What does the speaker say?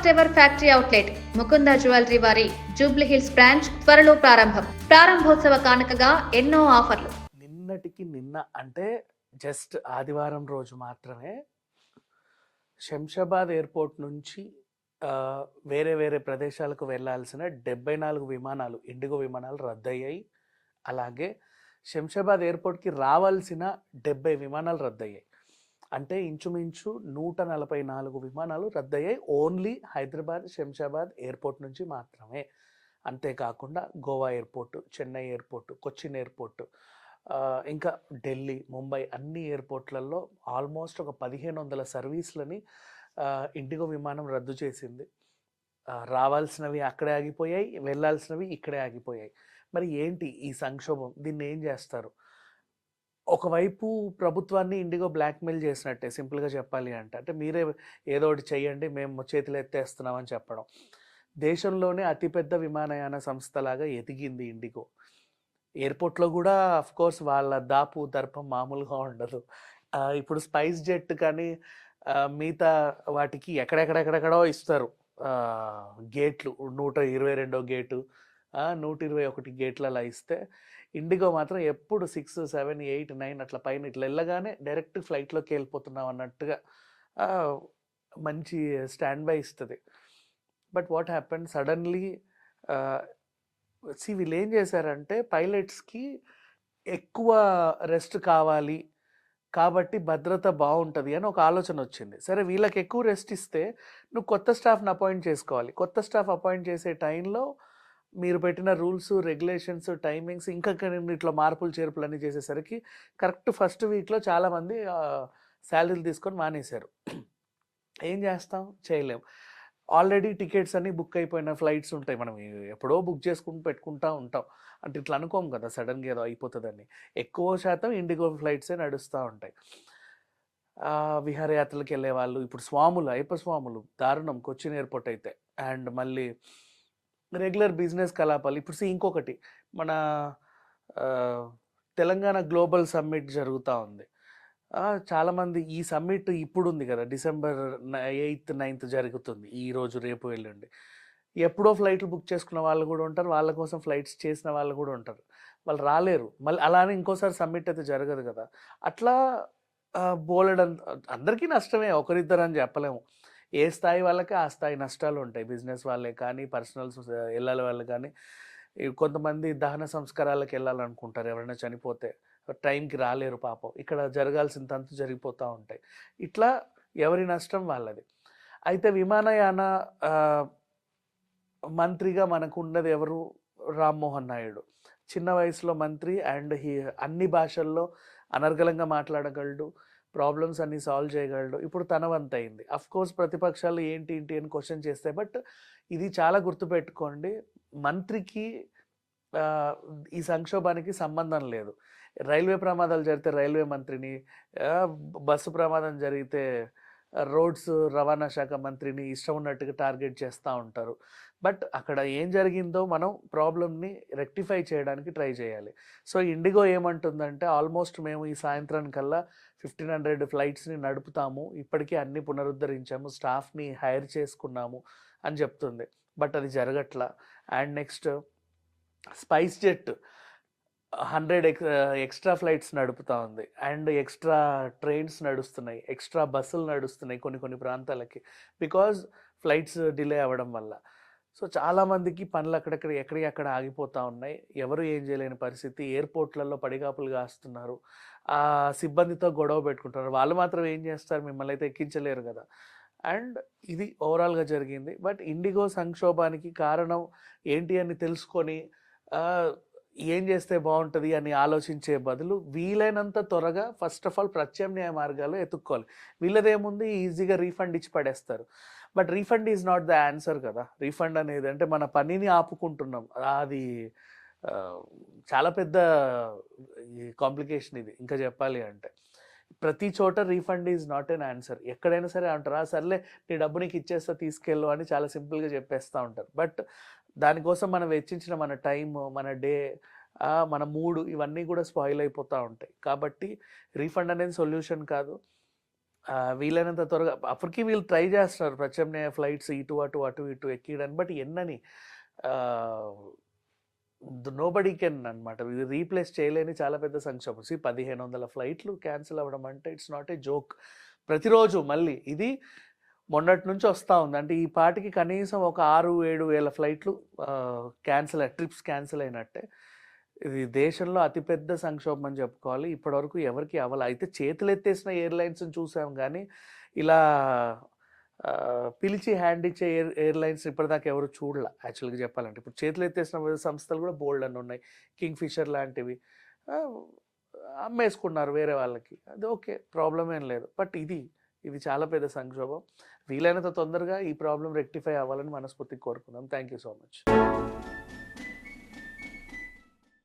First ever factory outlet Mukunda jewellery వారి Jubilee hills branch త్వరలో ప్రారంభోత్సవ కానుకగా ఎన్నో ఆఫర్లు. నిన్న అంటే జస్ట్ ఆదివారం రోజు మాత్రమే శంషాబాద్ ఎయిర్పోర్ట్ నుంచి వేరే వేరే ప్రదేశాలకు వెళ్ళాల్సిన 74 విమానాలు ఇండిగో విమానాలు రద్దయ్యాయి. అలాగే శంషాబాద్ ఎయిర్పోర్ట్కి రావాల్సిన 70 విమానాలు రద్దయ్యాయి. అంటే ఇంచుమించు 144 విమానాలు రద్దయ్యాయి ఓన్లీ హైదరాబాద్ శంషాబాద్ ఎయిర్పోర్ట్ నుంచి మాత్రమే. అంతేకాకుండా Goa airport, Chennai airport, Cochin airport, ఇంకా ఢిల్లీ, ముంబై అన్ని ఎయిర్పోర్ట్లలో ఆల్మోస్ట్ ఒక 1500 సర్వీసులని ఇండిగో విమానం రద్దు చేసింది. రావాల్సినవి అక్కడే ఆగిపోయాయి, వెళ్ళాల్సినవి ఇక్కడే ఆగిపోయాయి. మరి ఏంటి ఈ సంక్షోభం? దీన్ని ఏం చేస్తారు? ఒకవైపు ప్రభుత్వాన్ని ఇండిగో బ్లాక్మెయిల్ చేసినట్టే, సింపుల్గా చెప్పాలి అంటే మీరే ఏదో ఒకటి చెయ్యండి, మేము చేతులు ఎత్తేస్తున్నామని చెప్పడం. దేశంలోనే అతిపెద్ద విమానయాన సంస్థలాగా ఎదిగింది ఇండిగో. ఎయిర్పోర్ట్లో కూడా అఫ్కోర్స్ వాళ్ళ దాపు దర్పం మామూలుగా ఉండదు. ఇప్పుడు స్పైస్ జెట్ కానీ మిగతా వాటికి ఎక్కడెక్కడెక్కడెక్కడో ఇస్తారు గేట్లు, 122 గేటు, 121 గేట్లు అలా ఇస్తే, ఇండిగో మాత్రం ఎప్పుడు 6, 7, 8, 9 అట్లా పైన ఇట్లా వెళ్ళగానే డైరెక్ట్ ఫ్లైట్లోకి వెళ్ళిపోతున్నాం అన్నట్టుగా మంచి స్టాండ్ బై ఇస్తుంది. బట్ వాట్ హ్యాపెన్ సడన్లీ, వీళ్ళు ఏం చేశారంటే పైలట్స్కి ఎక్కువ రెస్ట్ కావాలి కాబట్టి భద్రత బాగుంటుంది అని ఒక ఆలోచన వచ్చింది. సరే, వీళ్ళకి ఎక్కువ రెస్ట్ ఇస్తే నువ్వు కొత్త స్టాఫ్ని అపాయింట్ చేసుకోవాలి. కొత్త స్టాఫ్ అపాయింట్ చేసే టైంలో మీరు పెట్టిన రూల్స్, రెగ్యులేషన్స్, టైమింగ్స్ ఇంకా ఇట్లా మార్పులు చేర్పులు అన్నీ చేసేసరికి కరెక్ట్ ఫస్ట్ వీక్లో చాలామంది శాలరీలు తీసుకొని మానేశారు. ఏం చేస్తాం? చేయలేం. ఆల్రెడీ టికెట్స్ అన్నీ బుక్ అయిపోయిన ఫ్లైట్స్ ఉంటాయి, మనం ఎప్పుడో బుక్ చేసుకుని పెట్టుకుంటూ ఉంటాం. అంటే ఇట్లా అనుకోం కదా సడన్గా ఏదో అయిపోతుందని. ఎక్కువ శాతం ఇండిగో ఫ్లైట్సే నడుస్తూ ఉంటాయి. విహారయాత్రలకు వెళ్ళే వాళ్ళు, ఇప్పుడు స్వాములు, అయ్యప్ప స్వాములు దారుణం కొచ్చిన్ ఎయిర్పోర్ట్ అయితే. అండ్ మళ్ళీ రెగ్యులర్ బిజినెస్ కలాపాలు. ఇప్పుడు ఇంకొకటి, మన తెలంగాణ గ్లోబల్ సమ్మిట్ జరుగుతూ ఉంది. చాలామంది ఈ సమ్మిట్ ఇప్పుడు ఉంది కదా, December 8th, 9th జరుగుతుంది, ఈరోజు రేపు ఎల్లుండి. ఎప్పుడో ఫ్లైట్లు బుక్ చేసుకున్న వాళ్ళు కూడా ఉంటారు, వాళ్ళ కోసం ఫ్లైట్స్ చేసిన వాళ్ళు కూడా ఉంటారు. వాళ్ళు రాలేరు. మళ్ళీ అలానే ఇంకోసారి సమ్మిట్ అయితే జరగదు కదా. అట్లా అందరికీ నష్టమే, ఒకరిద్దరు అని చెప్పలేము. ఏ స్థాయి వాళ్ళకి ఆ స్థాయి నష్టాలు ఉంటాయి. బిజినెస్ వాళ్ళే కానీ, పర్సనల్స్ వెళ్ళాలి వాళ్ళు కానీ. కొంతమంది దహన సంస్కారాలకు వెళ్ళాలనుకుంటారు, ఎవరైనా చనిపోతే టైంకి రాలేరు పాపం. ఇక్కడ జరగాల్సిన తంతు జరిగిపోతూ ఉంటాయి. ఇట్లా ఎవరి నష్టం వాళ్ళది. అయితే విమానయాన మంత్రిగా మనకు ఉన్నది ఎవరు? రామ్మోహన్ నాయుడు. చిన్న వయసులో మంత్రి, అండ్ అన్ని భాషల్లో అనర్గళంగా మాట్లాడగలడు, ప్రాబ్లమ్స్ అన్ని సాల్వ్ చేయగలడు. ఇప్పుడు తన వంతు అయింది. అఫ్కోర్స్ ప్రతిపక్షాలు ఏంటి అని క్వశ్చన్ చేస్తాయి. బట్ ఇది చాలా గుర్తుపెట్టుకోండి, మంత్రికి ఈ సంక్షోభానికి సంబంధం లేదు. రైల్వే ప్రమాదాలు జరిగితే రైల్వే మంత్రిని, బస్సు ప్రమాదం జరిగితే రోడ్స్ రవాణా శాఖ మంత్రిని ఇష్టం ఉన్నట్టుగా టార్గెట్ చేస్తూ ఉంటారు. బట్ అక్కడ ఏం జరిగిందో మనం ప్రాబ్లమ్ని రెక్టిఫై చేయడానికి ట్రై చేయాలి. సో ఇండిగో ఏమంటుందంటే, ఆల్మోస్ట్ మేము ఈ సాయంత్రానికల్లా 1500 ఫ్లైట్స్ని నడుపుతాము, ఇప్పటికీ అన్ని పునరుద్ధరించాము, స్టాఫ్ని హైర్ చేసుకున్నాము అని చెప్తుంది. బట్ అది జరగట్లా. And next SpiceJet 100 extra flights నడుపుతూ ఉంది, అండ్ ఎక్స్ట్రా ట్రైన్స్ నడుస్తున్నాయి, ఎక్స్ట్రా బస్సులు నడుస్తున్నాయి కొన్ని ప్రాంతాలకి, బికాజ్ ఫ్లైట్స్ డిలే అవ్వడం వల్ల. సో చాలామందికి పనులు ఎక్కడికక్కడ ఆగిపోతూ ఉన్నాయి. ఎవరు ఏం చేయలేని పరిస్థితి. ఎయిర్పోర్ట్లలో పడిగాపులు కాస్తున్నారు, ఆ సిబ్బందితో గొడవ పెట్టుకుంటున్నారు. వాళ్ళు మాత్రం ఏం చేస్తారు? మిమ్మల్ని అయితే ఎక్కించలేరు కదా. అండ్ ఇది ఓవరాల్గా జరిగింది. బట్ ఇండిగో సంక్షోభానికి కారణం ఏంటి అని తెలుసుకొని ఏం చేస్తే బాగుంటుంది అని ఆలోచించే బదులు వీలైనంత త్వరగా ఫస్ట్ ఆఫ్ ఆల్ ప్రత్యామ్నాయ మార్గాలు ఎత్తుక్కోవాలి. వీళ్ళదేముంది, ఈజీగా రీఫండ్ ఇచ్చి పడేస్తారు. But refund is not the answer కదా. రీఫండ్ అనేది అంటే మన పనిని ఆపుకుంటున్నాం, అది చాలా పెద్ద కాంప్లికేషన్ ఇది. ఇంకా చెప్పాలి అంటే ప్రతి చోట refund is not an answer. ఎక్కడైనా సరే అంటారా, సర్లే నీ డబ్బు నీకు ఇచ్చేస్తా తీసుకెళ్ళు అని చాలా సింపుల్గా చెప్పేస్తూ ఉంటారు. బట్ దానికోసం మనం వెచ్చించిన మన టైం, మన డే, మన మూడు, ఇవన్నీ కూడా స్పాయిల్ అయిపోతూ ఉంటాయి. కాబట్టి రీఫండ్ అనేది సొల్యూషన్ కాదు. వీలైనంత త్వరగా అప్పటికి వీళ్ళు ట్రై చేస్తున్నారు ప్రత్యామ్నాయ ఫ్లైట్స్ ఇటు అటు అటు ఇటు ఎక్కియడానికి. బట్ ఎన్నని నోబడీ కెన్ అనమాట. ఇది రీప్లేస్ చేయలేని చాలా పెద్ద సంక్షోభం. 1500 ఫ్లైట్లు క్యాన్సిల్ అవ్వడం అంటే ఇట్స్ నాట్ ఏ జోక్. ప్రతిరోజు మళ్ళీ ఇది మొన్నటి నుంచి వస్తూ ఉంది. అంటే ఈ పాటికి కనీసం ఒక 6-7 వేల ఫ్లైట్లు ట్రిప్స్ క్యాన్సిల్ అయినట్టే. ఇది దేశంలో అతిపెద్ద సంక్షోభం అని చెప్పుకోవాలి. ఇప్పటివరకు ఎవరికి అవ్వాలి. అయితే చేతులు ఎత్తేసిన ఎయిర్లైన్స్ని చూసాం కానీ ఇలా పిలిచి హ్యాండ్ ఇచ్చే ఎయిర్లైన్స్ ఇప్పటిదాకా ఎవరు చూడలే యాక్చువల్గా చెప్పాలంటే. ఇప్పుడు చేతులు ఎత్తేసిన సంస్థలు కూడా బోల్డ్ అని ఉన్నాయి. కింగ్ ఫిషర్ లాంటివి అమ్మేసుకున్నారు వేరే వాళ్ళకి. అది ఓకే, ప్రాబ్లం ఏం లేదు. బట్ ఇది చాలా పెద్ద సంక్షోభం. వీలైనంత తొందరగా ఈ ప్రాబ్లం రెక్టిఫై అవ్వాలని మనస్ఫూర్తిగా కోరుకుందాం. Thank you so much.